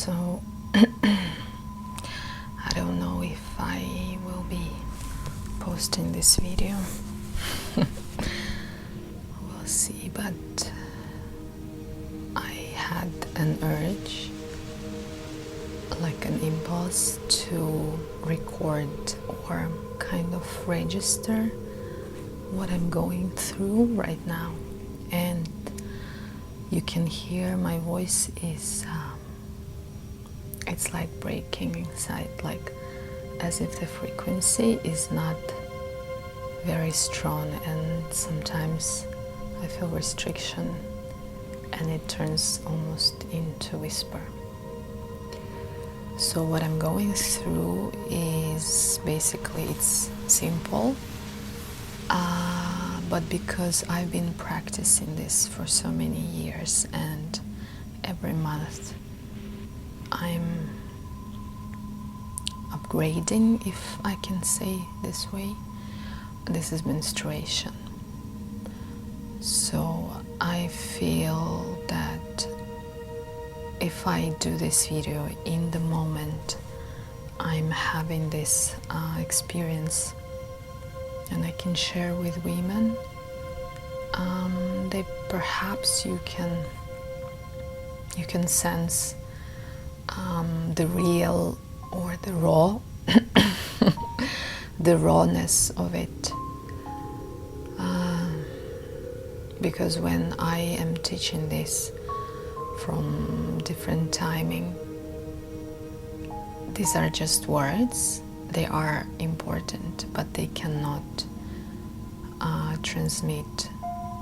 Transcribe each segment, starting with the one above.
So I don't know if I will be posting this video. We'll see, but I had an urge, like an impulse to record or kind of register what I'm going through right now. And you can hear my voice is it's like breaking inside, like as if the frequency is not very strong, and sometimes I feel restriction and it turns almost into whisper. So what I'm going through is basically, it's simple, but because I've been practicing this for so many years, and every month I'm upgrading, if I can say this way. This is menstruation. So I feel that if I do this video in the moment I'm having this experience, and I can share with women, they perhaps you can sense the real or the raw the rawness of it, because when I am teaching this from different timing, these are just words. They are important, but they cannot transmit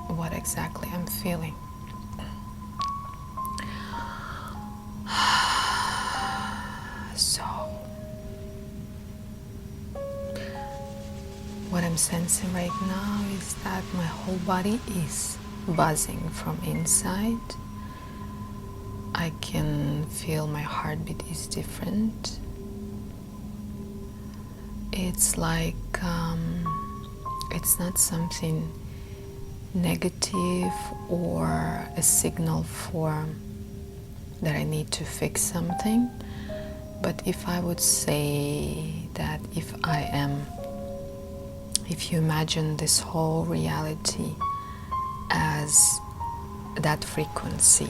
what exactly I'm feeling. So what I'm sensing right now is that my whole body is buzzing from inside. I can feel my heartbeat is different. It's like it's not something negative or a signal for that I need to fix something, but if I would say that if you imagine this whole reality as that frequency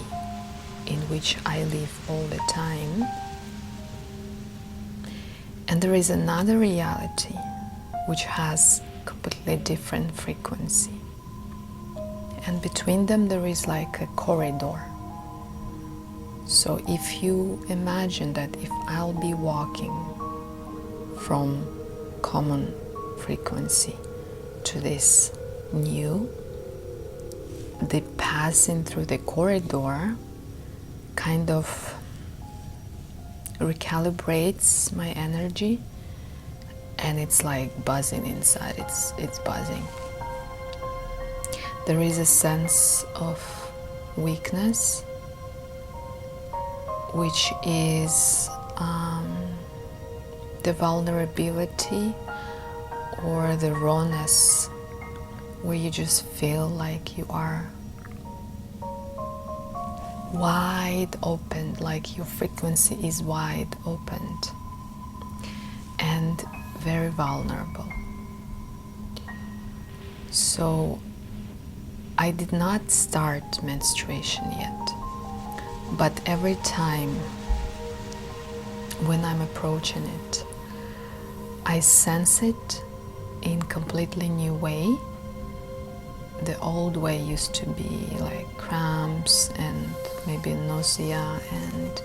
in which I live all the time, and there is another reality which has completely different frequency, and between them there is like a corridor. So if you imagine that if I'll be walking from common frequency to this new, the passing through the corridor kind of recalibrates my energy, and it's like buzzing inside. It's buzzing. There is a sense of weakness, which is the vulnerability or the rawness, where you just feel like you are wide open, like your frequency is wide opened and very vulnerable. So I did not start menstruation yet, but every time when I'm approaching it, I sense it in completely new way. The old way used to be like cramps and maybe nausea and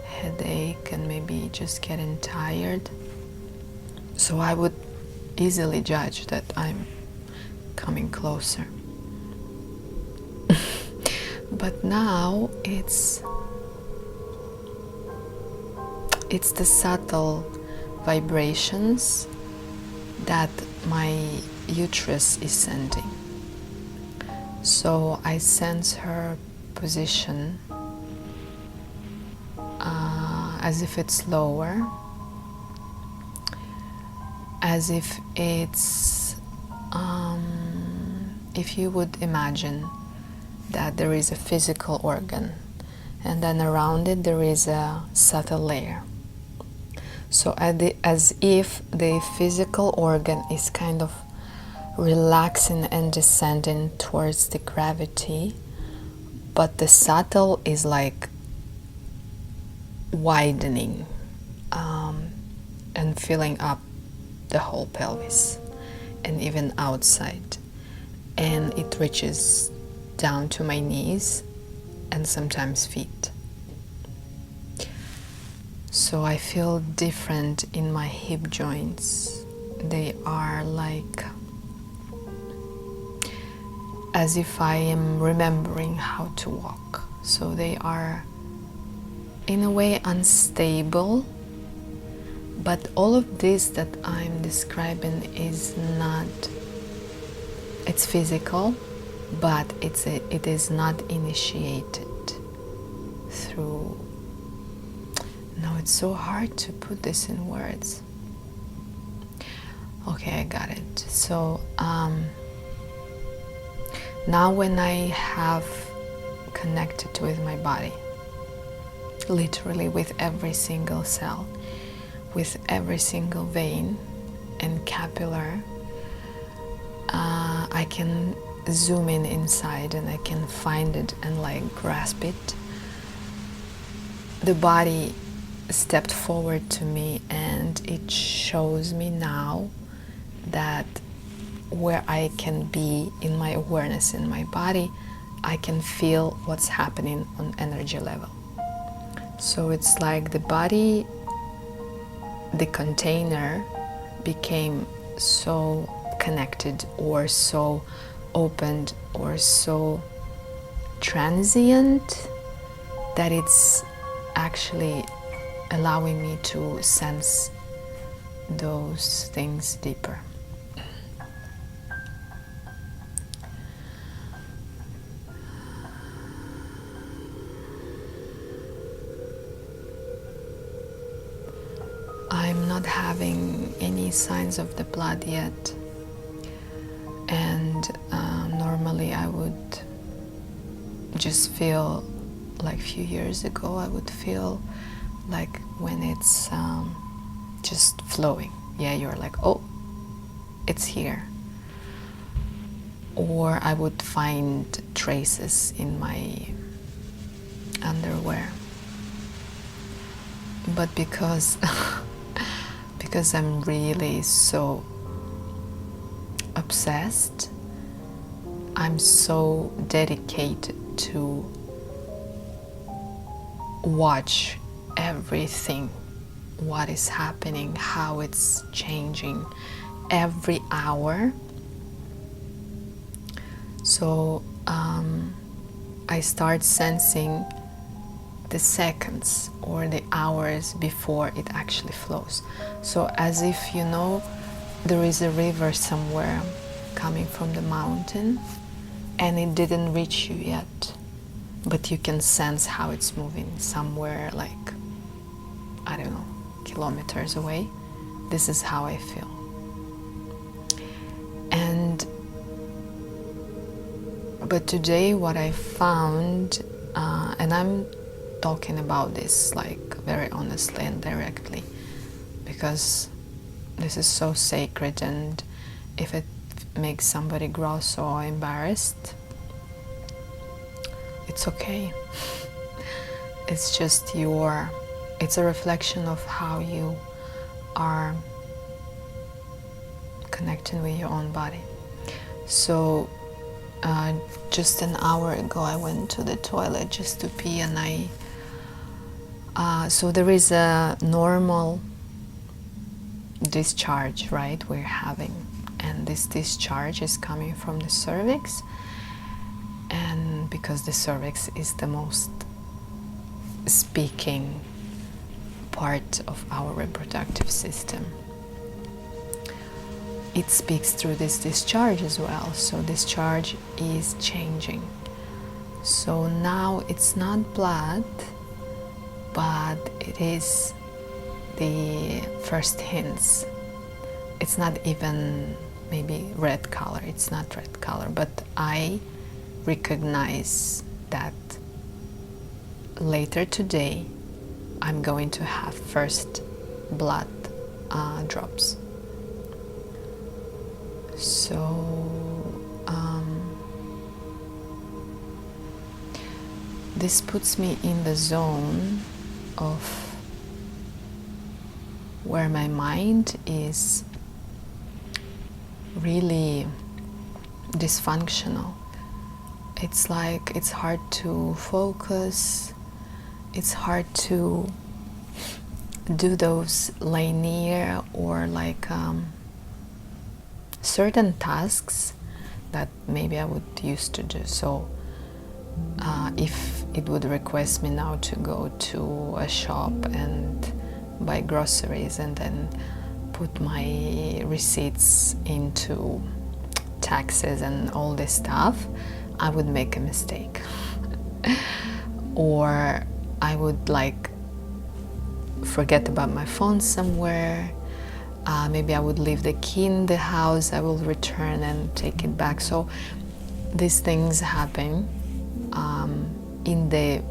headache and maybe just getting tired. So I would easily judge that I'm coming closer. But now it's the subtle vibrations that my uterus is sending. So I sense her position as if it's lower, as if it's if you would imagine that there is a physical organ and then around it there is a subtle layer. So as if the physical organ is kind of relaxing and descending towards the gravity, but the subtle is like widening and filling up the whole pelvis and even outside, and it reaches down to my knees and sometimes feet. So I feel different in my hip joints. They are like as if I am remembering how to walk. So they are in a way unstable, but all of this that I'm describing is not, it's physical, but it is not initiated through, no, it's so hard to put this in words. Okay, I got it. So now when I have connected with my body, literally with every single cell, with every single vein and capillary, I can zoom in inside and I can find it and like grasp it. The body stepped forward to me and it shows me now that where I can be in my awareness in my body, I can feel what's happening on energy level. So it's like the body, the container became so connected or so opened or so transient that it's actually allowing me to sense those things deeper. I'm not having any signs of the blood yet, and normally I would just feel like a few years ago I would feel like when it's just flowing, yeah, you're like, oh, it's here. Or I would find traces in my underwear, but because I'm really so obsessed, I'm so dedicated to watch everything, what is happening, how it's changing every hour. So I start sensing the seconds or the hours before it actually flows. So as if, you know, there is a river somewhere coming from the mountain and it didn't reach you yet, but you can sense how it's moving somewhere like, I don't know, kilometers away. This is how I feel. But today what I found, and I'm talking about this like very honestly and directly, because this is so sacred, and if it makes somebody gross or embarrassed, it's okay. It's just it's a reflection of how you are connecting with your own body. So just an hour ago I went to the toilet just to pee, and so there is a normal discharge, right, we're having, and this discharge is coming from the cervix, and because the cervix is the most speaking part of our reproductive system, it speaks through this discharge as well. So discharge is changing. So now it's not blood, but it is the first hints. It's not even maybe red color, it's not red color, but I recognize that later today I'm going to have first blood drops. So this puts me in the zone of where my mind is really dysfunctional. It's like it's hard to focus, it's hard to do those linear or like certain tasks that maybe I would used to do. So if it would request me now to go to a shop and buy groceries and then put my receipts into taxes and all this stuff, I would make a mistake. Or I would like forget about my phone somewhere. Maybe I would leave the key in the house. I will return and take it back. So these things happen in the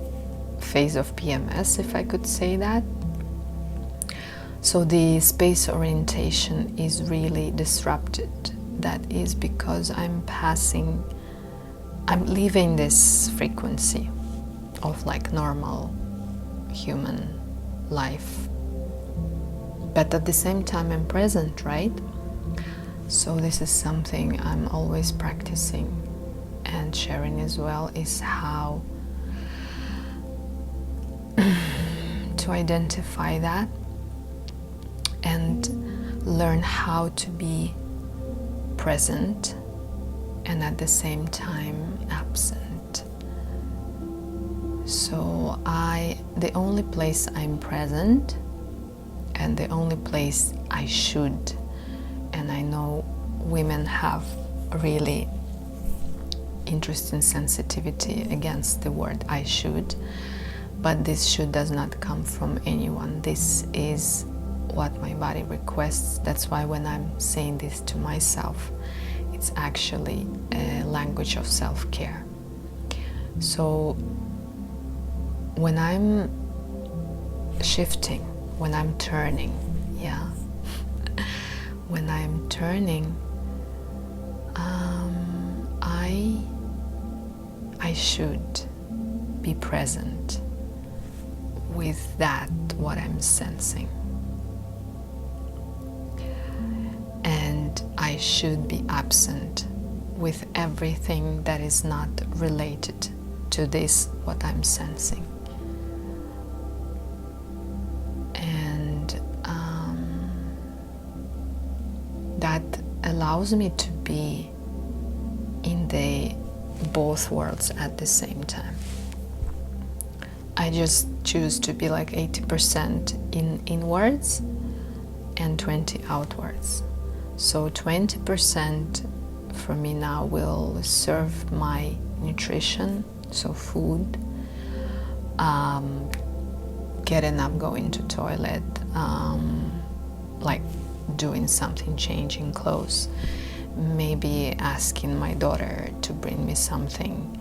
phase of PMS, if I could say that. So the space orientation is really disrupted. That is because I'm leaving this frequency of like normal human life. But at the same time I'm present, right? So this is something I'm always practicing and sharing as well, is how to identify that and learn how to be present and at the same time absent. So the only place I'm present and the only place I should, and I know women have really interesting sensitivity against the word I should, but this should does not come from anyone. This is what my body requests. That's why when I'm saying this to myself, it's actually a language of self-care. So when I'm shifting, when I'm turning, when I'm turning, I should be present with that, what I'm sensing. And I should be absent with everything that is not related to this, what I'm sensing. And that allows me to be in the both worlds at the same time. I just choose to be like 80% inwards and 20 outwards. So 20% for me now will serve my nutrition, so food, getting up, going to toilet, like doing something, changing clothes, maybe asking my daughter to bring me something,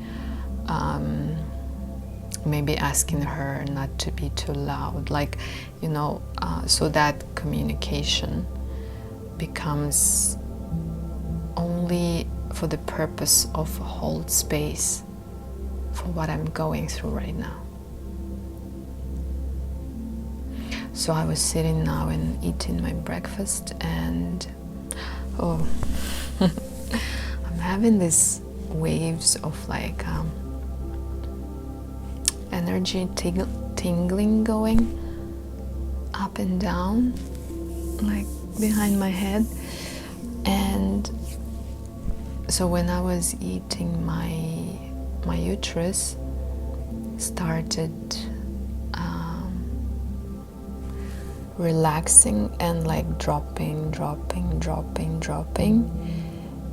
maybe asking her not to be too loud, like, so that communication becomes only for the purpose of hold space for what I'm going through right now. So I was sitting now and eating my breakfast, and I'm having these waves of like energy tingling going up and down, like behind my head. And so when I was eating, my uterus started relaxing and like dropping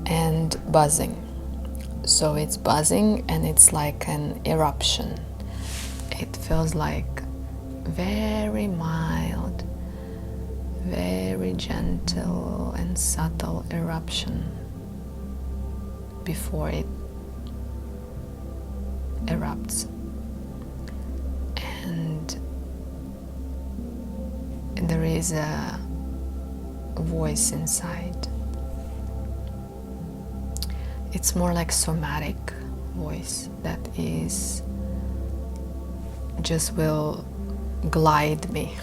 and buzzing. So it's buzzing and it's like an eruption. It feels like very mild, very gentle and subtle eruption before it erupts. and there is a voice inside. It's more like somatic voice that is just will glide me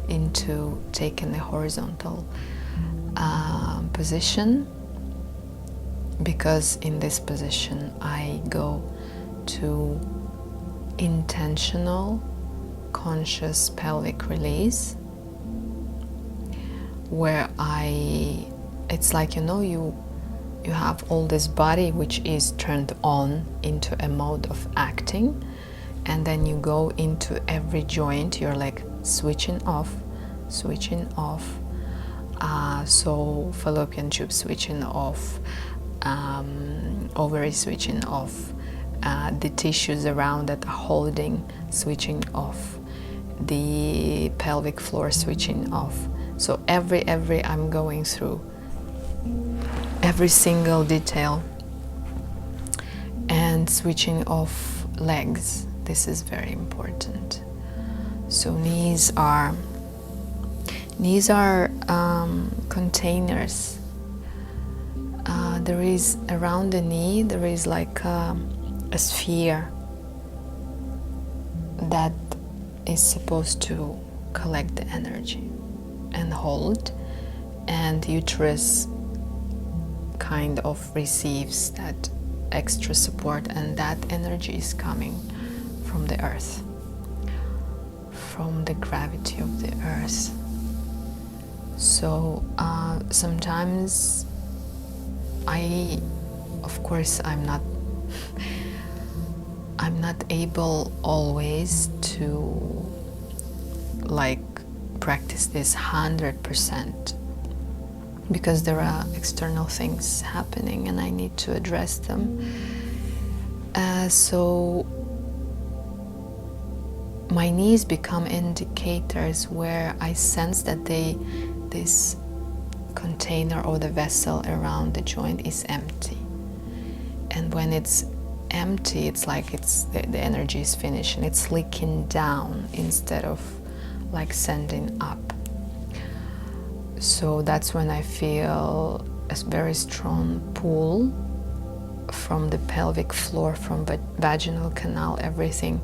into taking a horizontal position, because in this position I go to intentional conscious pelvic release, where it's like, you have all this body which is turned on into a mode of acting, and then you go into every joint, you're like switching off, so fallopian tube switching off, ovary switching off, the tissues around that are holding switching off, the pelvic floor switching off. So every I'm going through every single detail, and switching off legs. This is very important. So knees are containers. There is around the knee, there is like a sphere that is supposed to collect the energy and hold, and uterus kind of receives that extra support, and that energy is coming from the earth, from the gravity of the earth. So sometimes I'm not able always to like practice this 100%, because there are external things happening and I need to address them. So my knees become indicators where I sense that this container or the vessel around the joint is empty. And when it's empty, it's like the energy is finished and it's leaking down instead of like sending up. So that's when I feel a very strong pull from the pelvic floor, from the vaginal canal. Everything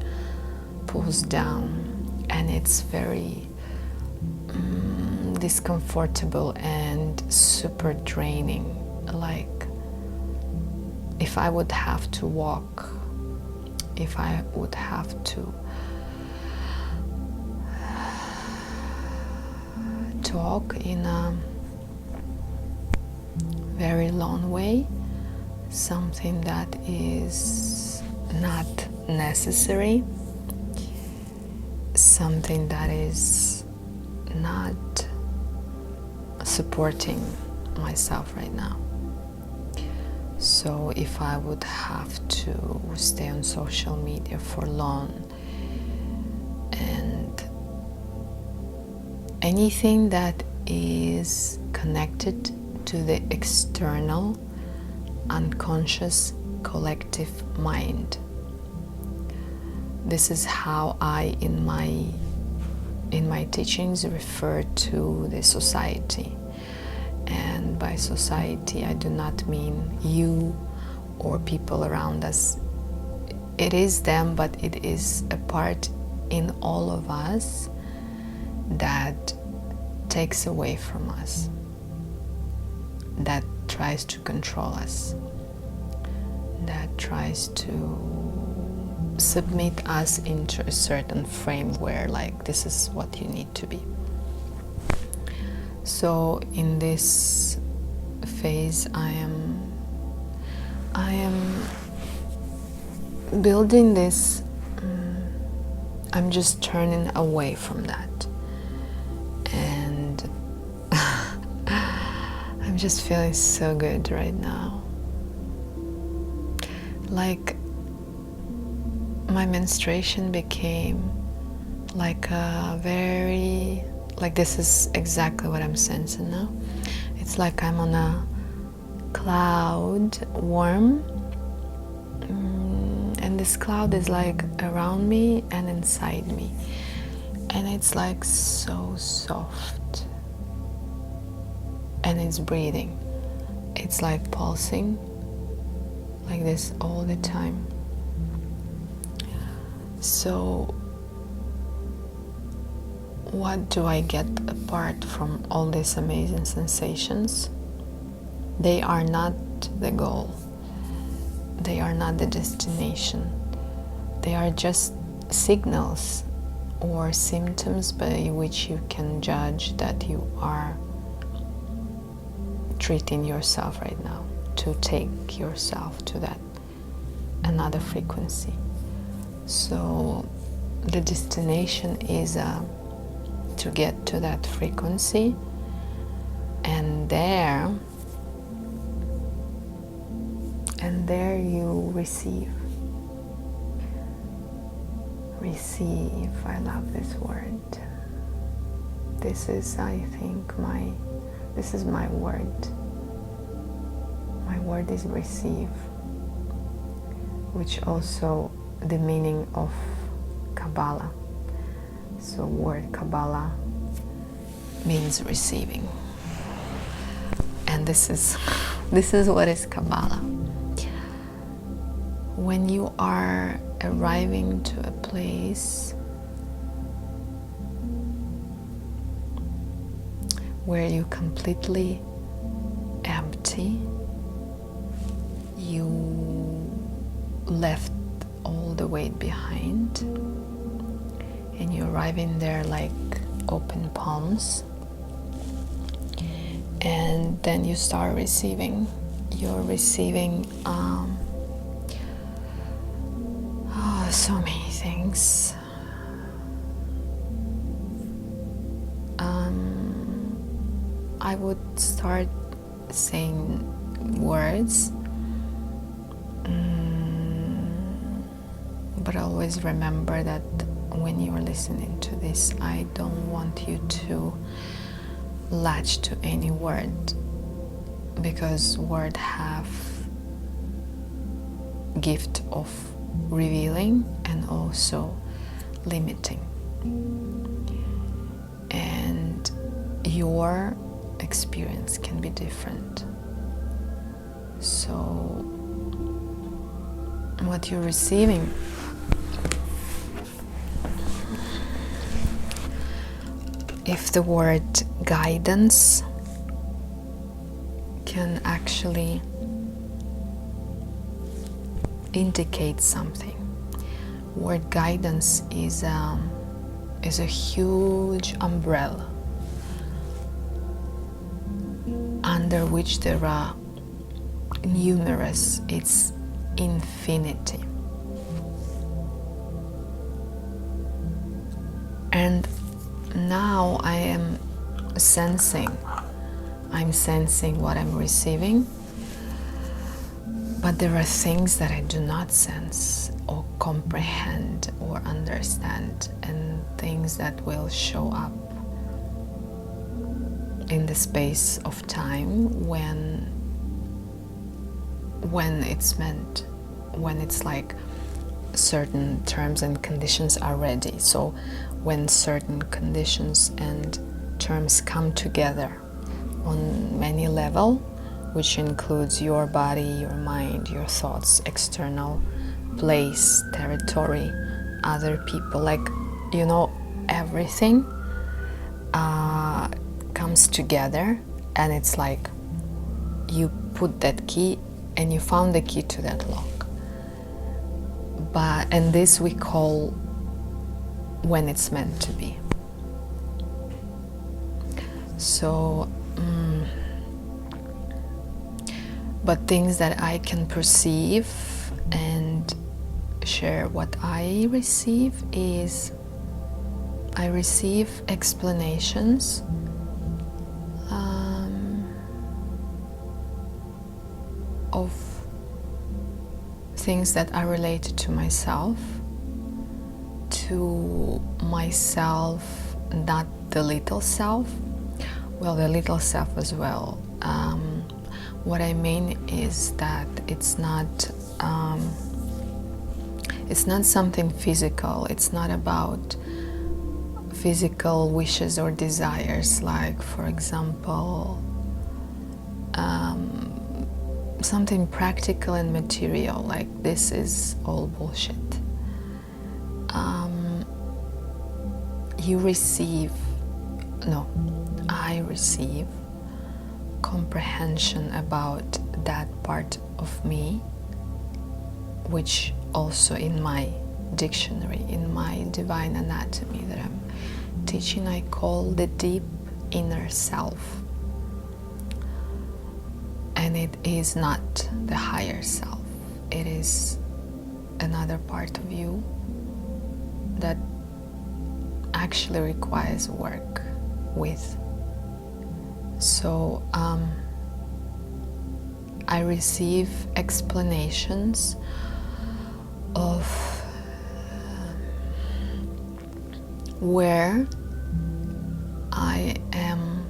pulls down, and it's very discomfortable and super draining. Like if I would have to walk, if I would have to talk in a very long way, something that is not necessary, something that is not supporting myself right now. So if I would have to stay on social media for long, and anything that is connected to the external unconscious collective mind. This is how I in my teachings refer to the society. And by society I do not mean you or people around us. It is them, but it is a part in all of us that takes away from us, that tries to control us, that tries to submit us into a certain frame where like this is what you need to be. So in this phase I am building this, I'm just turning away from that. And I'm just feeling so good right now. Like my menstruation became like a very, like this is exactly what I'm sensing now. It's like I'm on a cloud, warm, and this cloud is like around me and inside me, and it's like so soft, and it's breathing. It's like pulsing like this all the time. So what do I get apart from all these amazing sensations? They are not the goal. They are not the destination. They are just signals or symptoms by which you can judge that you are treating yourself right now, to take yourself to that another frequency. So the destination is to get to that frequency, and there you receive. I love this word. This is, I think, this is my word. My word is receive, which also the meaning of Kabbalah. So word Kabbalah means receiving. And this is what is Kabbalah. When you are arriving to a place where you completely empty, you left all the weight behind, and you arrive in there like open palms, and then you start receiving. You're receiving so many things. I would start saying words, but always remember that when you're listening to this, I don't want you to latch to any word, because words have gift of revealing and also limiting, and your experience can be different. So what you're receiving, if the word guidance can actually indicate something. Word guidance is a huge umbrella under which there are numerous, it's infinity. And now I'm sensing what I'm receiving, but there are things that I do not sense or comprehend or understand, and things that will show up in the space of time when it's meant, when it's like certain terms and conditions are ready. So when certain conditions and terms come together on many levels, which includes your body, your mind, your thoughts, external place, territory, other people, like, everything comes together, and it's like you put that key and you found the key to that lock. And this we call when it's meant to be. So but things that I can perceive and share what I receive is, I receive explanations of things that are related to myself, not the little self, well, the little self as well. What I mean is that it's not It's not something physical. It's not about physical wishes or desires, like, for example, something practical and material, like this is all bullshit. I receive comprehension about that part of me, which also in my dictionary, in my divine anatomy that I'm teaching, I call the deep inner self. And it is not the higher self. It is another part of you that actually requires work with. So I receive explanations of where I am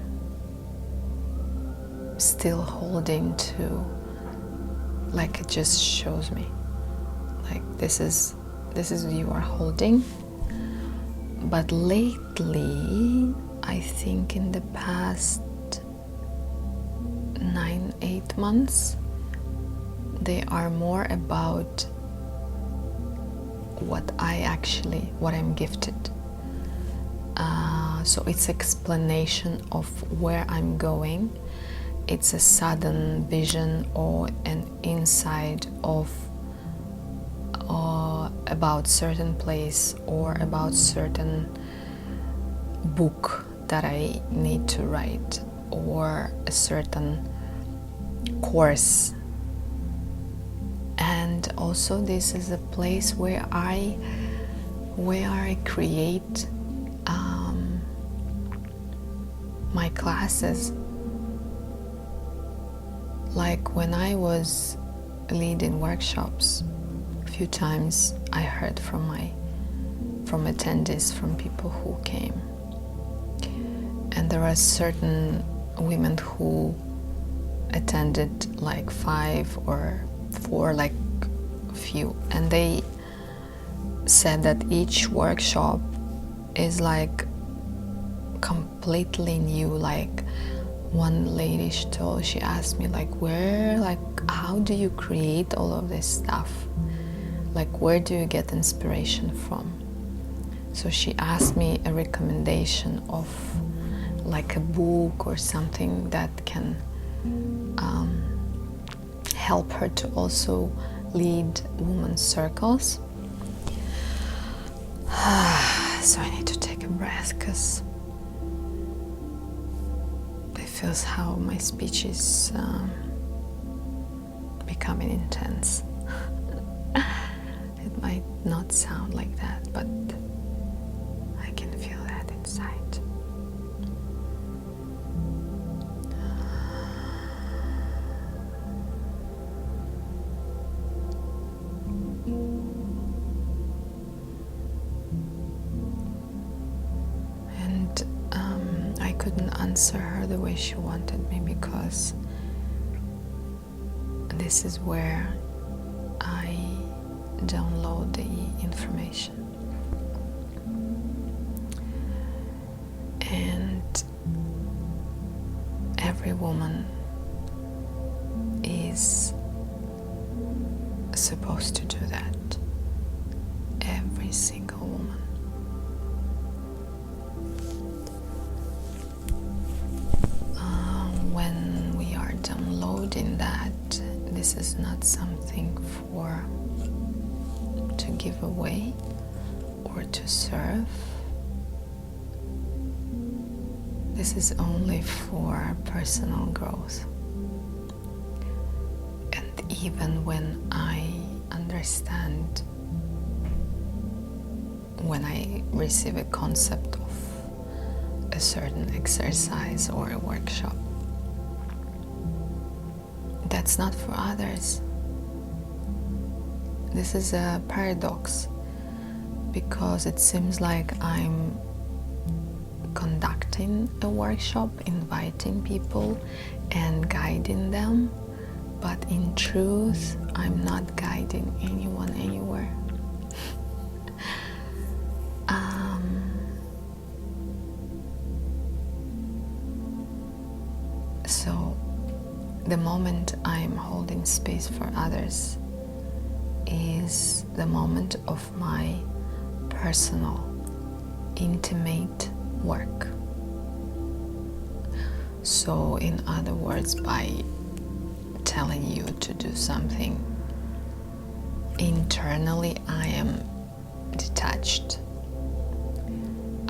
still holding to, like it just shows me, like this is you are holding. But lately, I think in the past 9-8 months, they are more about what I'm gifted. So it's explanation of where I'm going. It's a sudden vision or an insight of about certain place or about certain book that I need to write, or a certain course. And also this is a place where I create my classes. Like when I was leading workshops, a few times I heard from attendees, from people who came, and there are certain women who attended like 5 or 4, like few, and they said that each workshop is like completely new. Like one lady, she asked me, like, how do you create all of this stuff? Like, where do you get inspiration from? So she asked me a recommendation of like a book or something that can help her to also lead women's circles. So I need to take a breath, because it feels how my speech is becoming intense. It might not sound like that, but I can feel that inside. I couldn't answer her the way she wanted me, because this is where I download the information. And every woman is supposed to do that. Every single woman. When we are downloading that, this is not something to give away or to serve. This is only for personal growth. And even when I understand, when I receive a concept of a certain exercise or a workshop, that's not for others. This is a paradox, because it seems like I'm conducting a workshop, inviting people and guiding them, but in truth, I'm not guiding anyone anywhere. the moment I'm holding space for others is the moment of my personal, intimate work. So in other words, by telling you to do something, internally I am detached.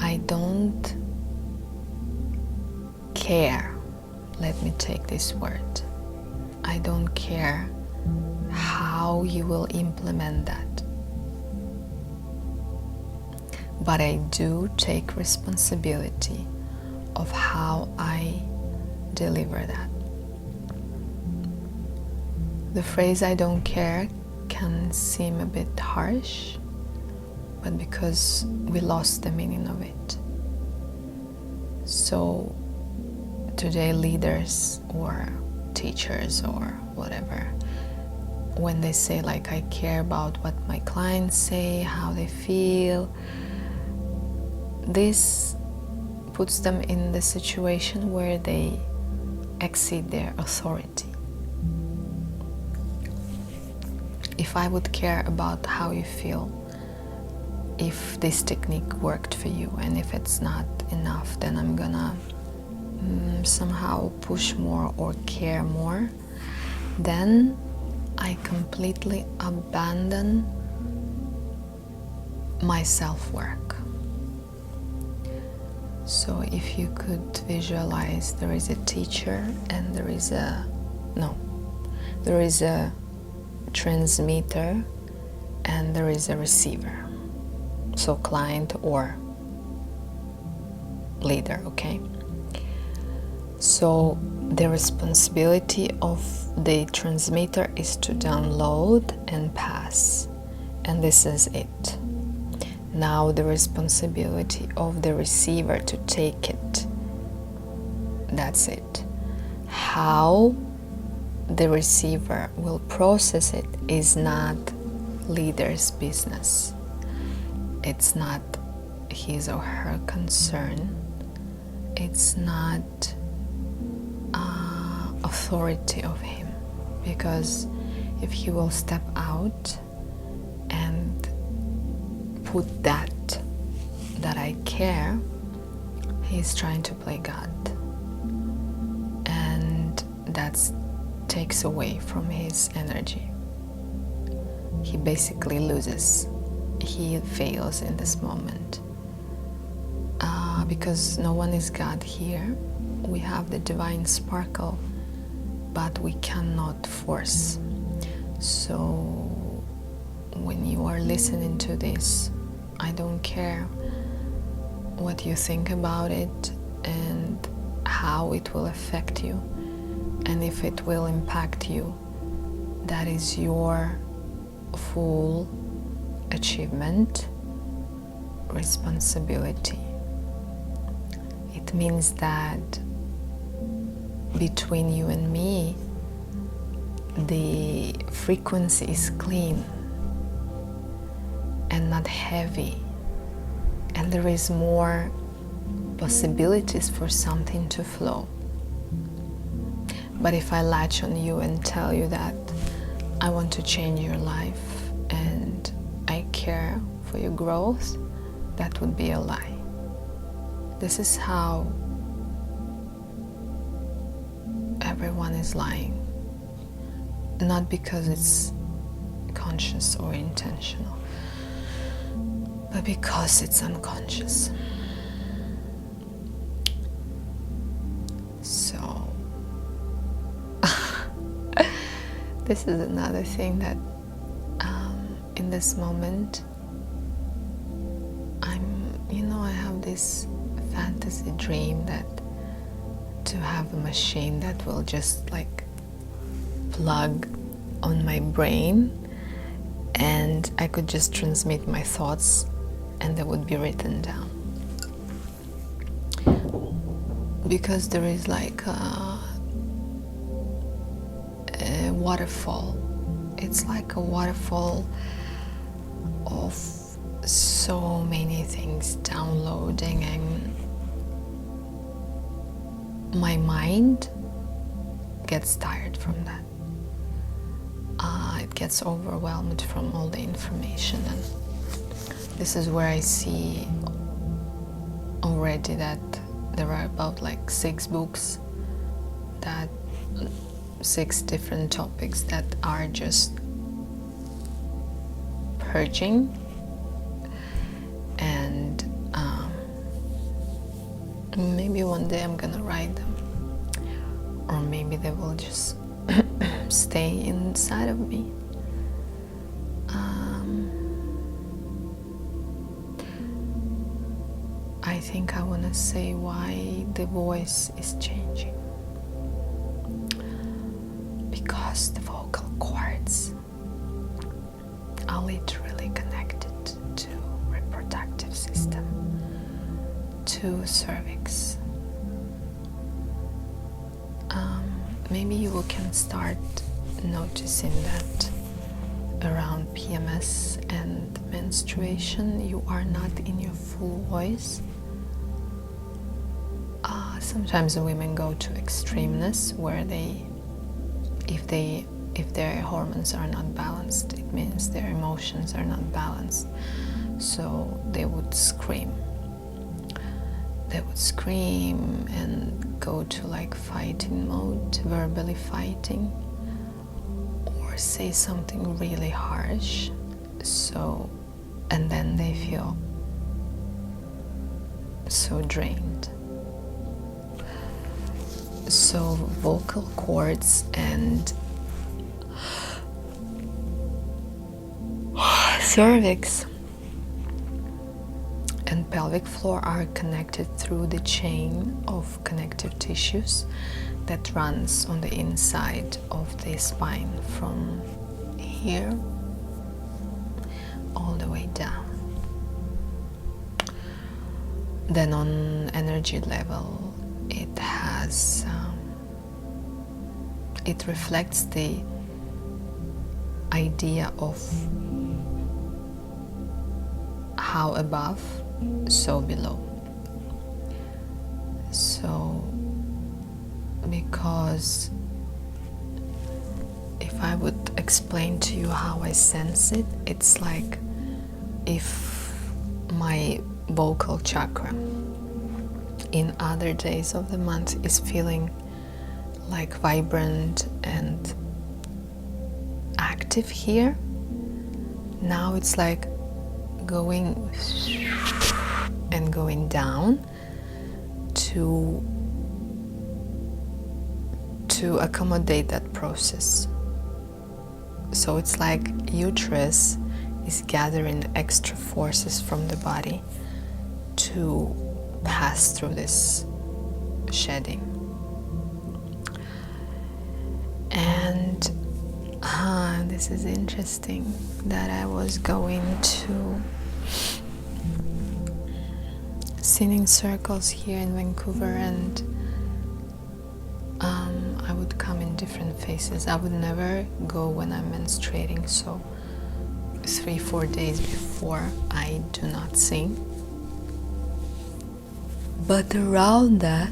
I don't care. Let me take this word. I don't care how you will implement that. But I do take responsibility of how I deliver that. The phrase "I don't care" can seem a bit harsh, but because we lost the meaning of it. So today leaders or teachers or whatever, when they say like, I care about what my clients say, how they feel, this puts them in the situation where they exceed their authority. If I would care about how you feel, if this technique worked for you, and if it's not enough, then I'm gonna somehow push more or care more, then I completely abandon my self-work. So if you could visualize, there is a teacher and there is a transmitter and there is a receiver. So client or leader, okay? So the responsibility of the transmitter is to download and pass, and this is it. Now the responsibility of the receiver to take it, that's it. How the receiver will process it is not leader's business. It's not his or her concern. It's not authority of him, because if he will step out and put that I care, he's trying to play God, and that takes away from his energy. He basically loses. He fails in this moment because no one is God here. We have the divine sparkle, but we cannot force. So when you are listening to this, I don't care what you think about it and how it will affect you, and if it will impact you, that is your full achievement, responsibility. It means that between you and me, the frequency is clean and not heavy, and there is more possibilities for something to flow. But if I latch on you and tell you that I want to change your life and I care for your growth, that would be a lie. This is how everyone is lying. Not because it's conscious or intentional, but because it's unconscious. So this is another thing that in this moment I have this fantasy dream that to have a machine that will just like plug on my brain, and I could just transmit my thoughts and they would be written down. Because there is like a waterfall. It's like a waterfall of so many things downloading, and my mind gets tired from that. It gets overwhelmed from all the information, and this is where I see already that there are about like 6 books, that 6 different topics that are just purging, and maybe one day I'm gonna write them, or maybe they will just stay inside of me. I think I want to say why the voice is changing. Because the vocal cords are literally connected to reproductive system, to cervix. Maybe you can start noticing that around PMS and menstruation you are not in your full voice. Sometimes women go to extremeness where if their hormones are not balanced, it means their emotions are not balanced. So they would scream. They would scream and go to like fighting mode, verbally fighting, or say something really harsh. And then they feel so drained. So vocal cords and cervix and pelvic floor are connected through the chain of connective tissues that runs on the inside of the spine from here all the way down. Then on energy level, it reflects the idea of how above, so below. So, because if I would explain to you how I sense it, it's like if my vocal chakra in other days of the month is feeling like vibrant and active here, now it's like going and going down to accommodate that process. So it's like uterus is gathering extra forces from the body to pass through this shedding. And this is interesting that I was going to singing circles here in Vancouver, and I would come in different phases. I would never go when I'm menstruating, so 3-4 days before I do not sing. But around that,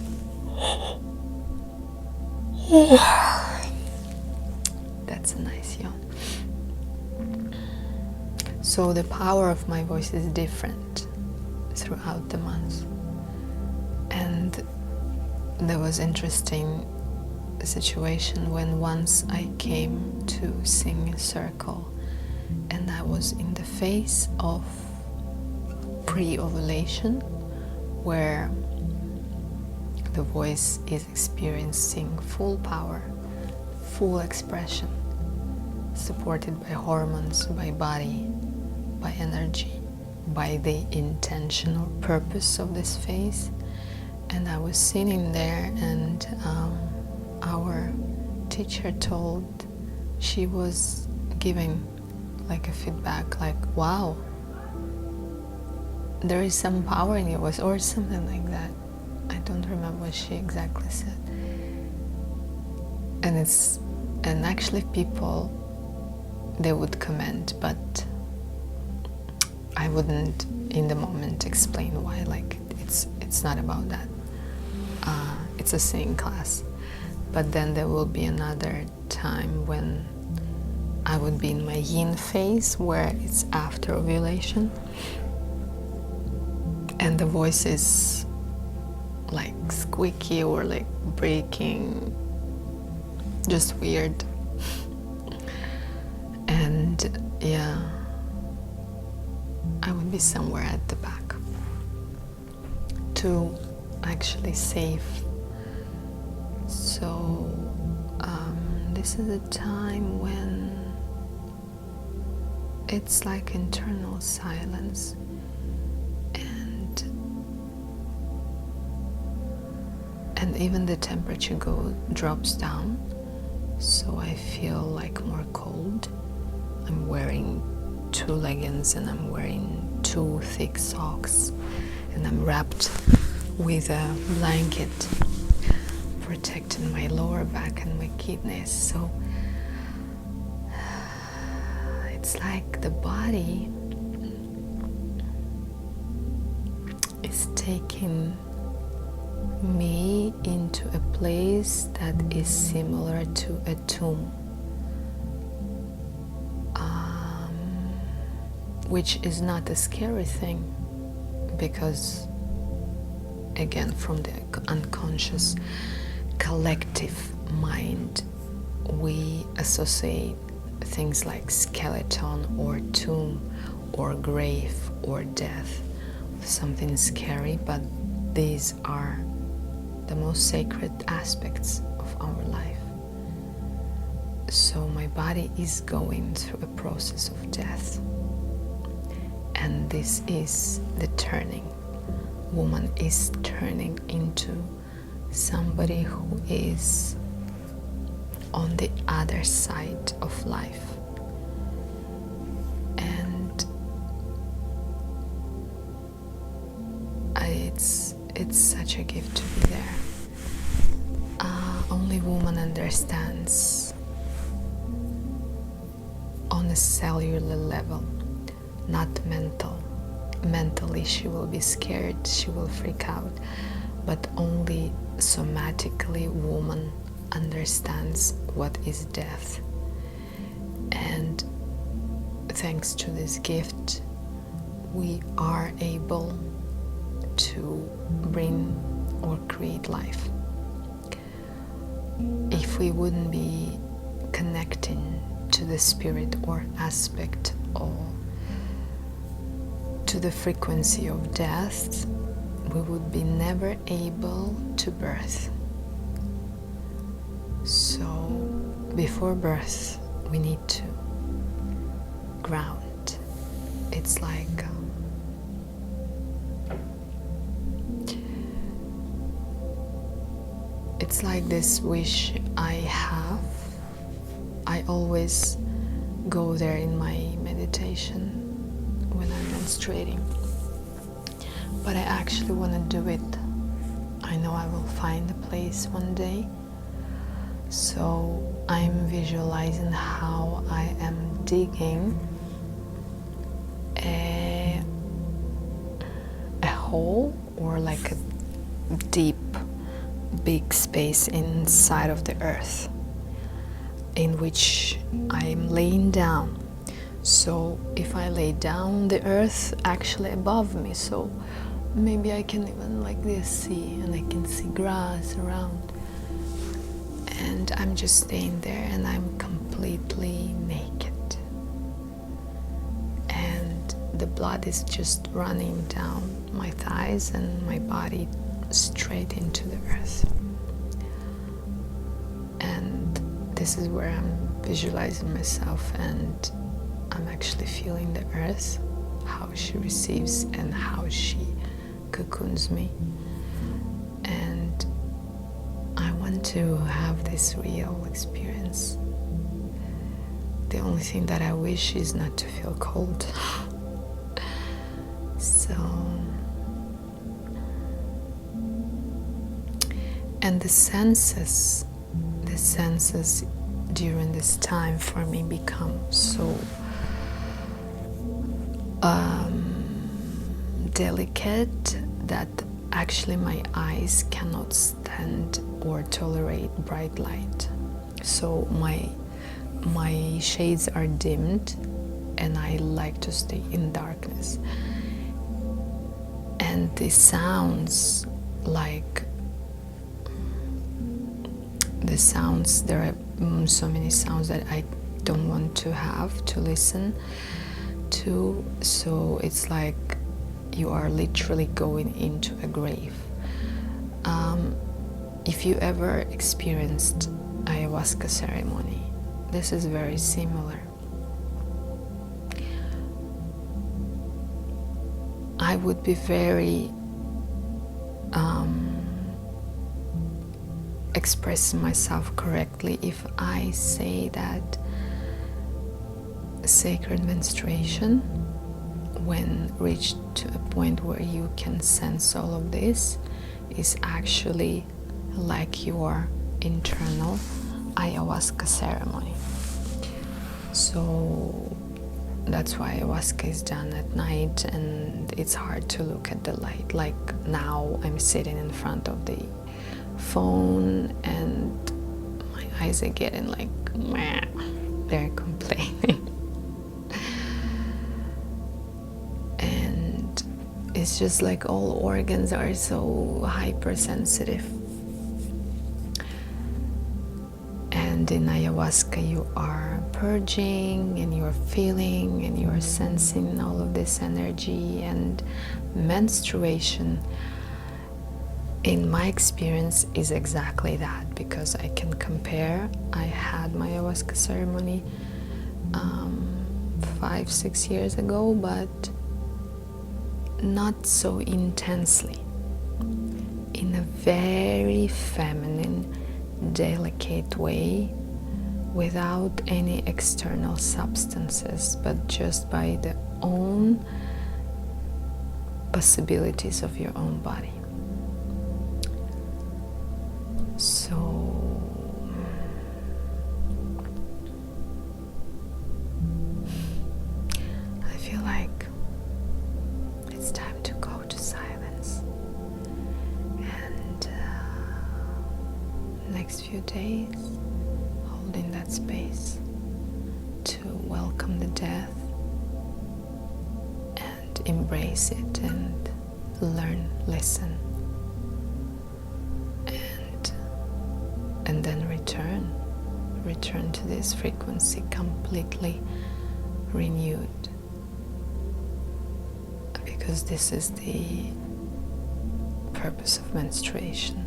that's a nice yawn. So the power of my voice is different throughout the month. And there was interesting situation when once I came to sing a circle, and I was in the phase of pre-ovulation, where the voice is experiencing full power, full expression, supported by hormones, by body, by energy, by the intention or purpose of this phase. And I was sitting there, and our teacher she was giving like a feedback, like, wow, there is some power in your voice, or something like that. I don't remember what she exactly said. And actually people, they would comment, but I wouldn't in the moment explain why. Like, it's not about that. It's a singing class. But then there will be another time when I would be in my yin phase, where it's after ovulation, and the voice is like squeaky or like breaking, just weird. And yeah, I would be somewhere at the back to actually save. So this is a time when it's like internal silence, and even the temperature drops down, so I feel like more cold. I'm wearing 2 leggings and I'm wearing 2 thick socks, and I'm wrapped with a blanket protecting my lower back and my kidneys. So it's like the body is taking me into a place that is similar to a tomb, which is not a scary thing, because again, from the unconscious collective mind, we associate things like skeleton or tomb or grave or death with something scary, but these are the most sacred aspects of our life. So my body is going through a process of death, and this is the turning. Woman is turning into somebody who is on the other side of life. And it's such a gift to be there. Only woman understands on a cellular level, not mental. Mentally she will be scared, she will freak out, but only somatically woman understands what is death. And thanks to this gift, we are able to bring or create life. If we wouldn't be connecting to the spirit or aspect or to the frequency of death, we would be never able to birth. So before birth, we need to ground. It's like this wish I have. I always go there in my meditation when I'm menstruating, but I actually want to do it. I know I will find a place one day. So I'm visualizing how I am digging a hole, or like a deep, big space inside of the earth, in which I'm laying down. So if I lay down, the earth actually above me, so maybe I can even like this see, and I can see grass around. And I'm just staying there, and I'm completely naked. And the blood is just running down my thighs and my body straight into the earth. And this is where I'm visualizing myself, and I'm actually feeling the earth, how she receives and how she cocoons me. And I want to have this real experience. The only thing that I wish is not to feel cold. So, and the senses during this time for me become so delicate that actually my eyes cannot stand or tolerate bright light. So my shades are dimmed and I like to stay in darkness. And the sounds, like the sounds, there are so many sounds that I don't want to have to listen to, so it's like you are literally going into a grave. If you ever experienced ayahuasca ceremony, this is very similar. I would be very expressing myself correctly if I say that sacred menstruation, when reached to a point where you can sense all of this, is actually like your internal ayahuasca ceremony. So that's why ayahuasca is done at night, and it's hard to look at the light. Like now I'm sitting in front of the phone and my eyes are getting like meh, they're complaining. And it's just like all organs are so hypersensitive. And in ayahuasca you are purging and you're feeling and you're sensing all of this energy. And menstruation, in my experience, is exactly that, because I can compare. I had my ayahuasca ceremony 5-6 years ago, but not so intensely, in a very feminine, delicate way, without any external substances, but just by the own possibilities of your own body. So I feel like it's time to go to silence, and next few days holding that space to welcome the death and embrace it and learn, listen, and then return to this frequency completely renewed, because this is the purpose of menstruation.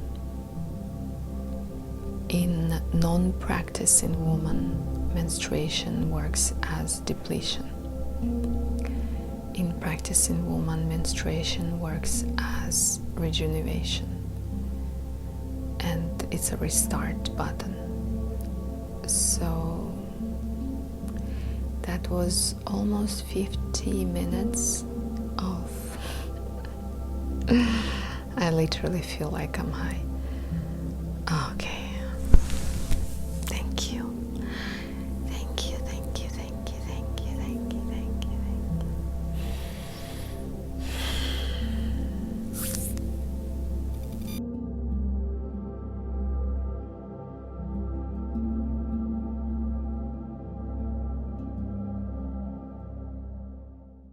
In non-practicing woman, menstruation works as depletion. In practicing woman, menstruation works as rejuvenation. And it's a restart button. So that was almost 50 minutes of I literally feel like I'm high.